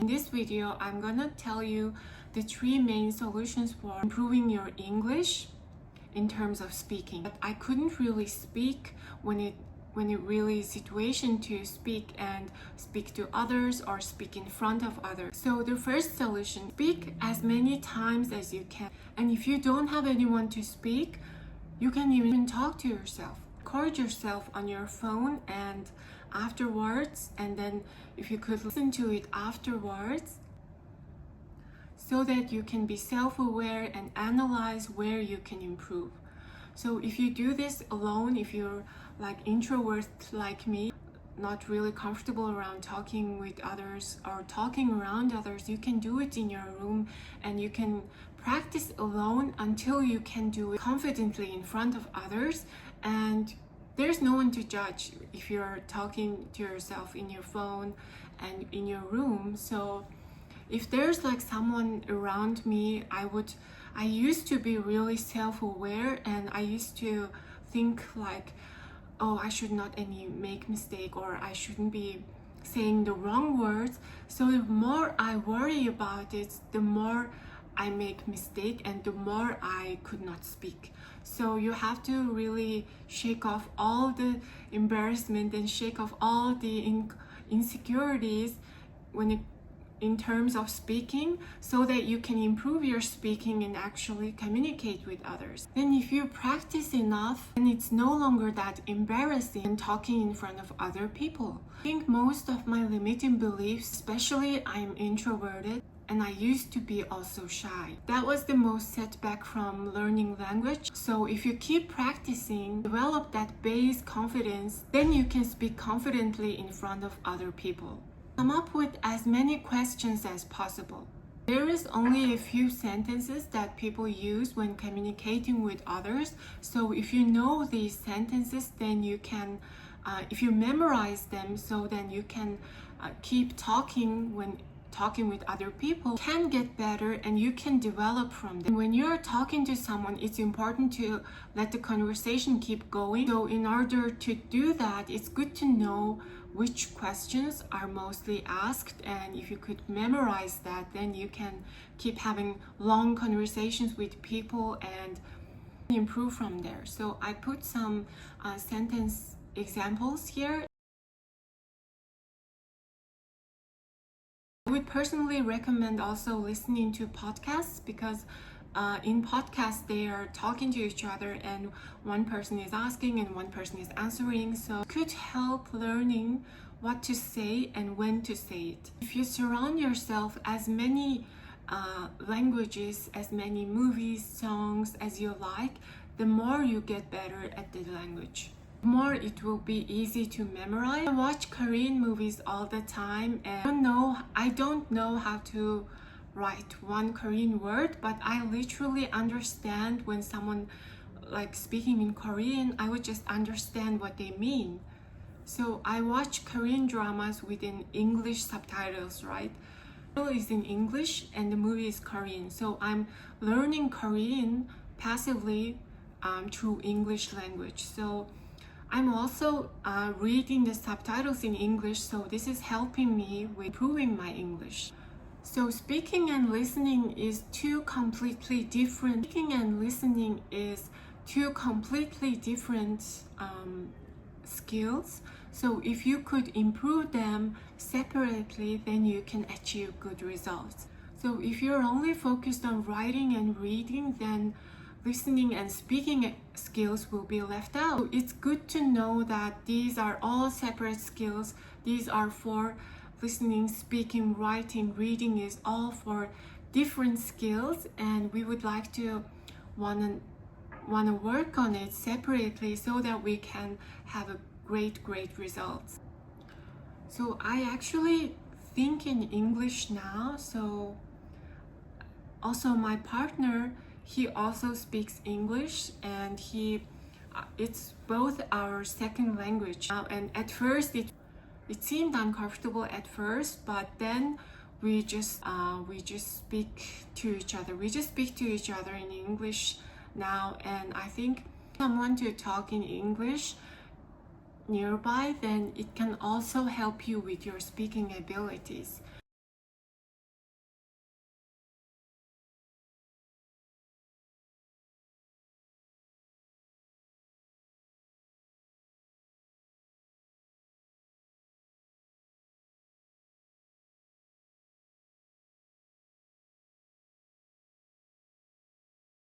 In this video, I'm gonna tell you the 3 main solutions for improving your English in terms of speaking. But I couldn't really speak when it really is situation to speak and speak to others or speak in front of others. So the first solution, speak as many times as you can. And if you don't have anyone to speak, you can even talk to yourself. Record yourself on your phone and afterwards, and then if you could listen to it afterwards, so that you can be self-aware and analyze where you can improve. So if you do this alone, if you're like introvert like me, not really comfortable around talking with others or talking around others, you can do it in your room and you can practice alone until you can do it confidently in front of others, and there's no one to judge if you're talking to yourself in your phone and in your room. So if there's like someone around me, I used to be really self-aware, and I used to think like, oh, I should not make mistake, or I shouldn't be saying the wrong words. So the more I worry about it, the more I make mistake and the more I could not speak. So you have to really shake off all the embarrassment and shake off all the insecurities in terms of speaking, so that you can improve your speaking and actually communicate with others. Then if you practice enough, then it's no longer that embarrassing talking in front of other people. I think most of my limiting beliefs, especially I'm introverted, and I used to be also shy. That was the most setback from learning language. So if you keep practicing, develop that base confidence, then you can speak confidently in front of other people. Come up with as many questions as possible. There is only a few sentences that people use when communicating with others. So if you know these sentences, then you can, if you memorize them, so then you can keep talking when talking with other people, can get better and you can develop from them. When you're talking to someone, it's important to let the conversation keep going. So in order to do that, it's good to know which questions are mostly asked, and if you could memorize that, then you can keep having long conversations with people and improve from there. So I put some sentence examples here. I would personally recommend also listening to podcasts, because in podcasts they are talking to each other and one person is asking and one person is answering, so it could help learning what to say and when to say it. If you surround yourself as many languages, as many movies, songs as you like, the more you get better at the language. More it will be easy to memorize. I watch Korean movies all the time, and I don't know how to write one Korean word, but I literally understand when someone like speaking in Korean, I would just understand what they mean. So I watch Korean dramas within English subtitles, right? The title is in English and the movie is Korean. So I'm learning Korean passively through English language. So I'm also reading the subtitles in English, so this is helping me with improving my English. So speaking and listening is two completely different. Speaking and listening is two completely different skills. So if you could improve them separately, then you can achieve good results. So if you're only focused on writing and reading, then listening and speaking skills will be left out. So it's good to know that these are all separate skills. These are for listening, speaking, writing, reading is all for different skills, and we would like to want to work on it separately so that we can have a great results. So I actually think in English now. So also my partner, he also speaks English, and it's both our second language. And at first it seemed uncomfortable at first, but then we just speak to each other. We just speak to each other in English now, and I think someone to talk in English nearby, then it can also help you with your speaking abilities.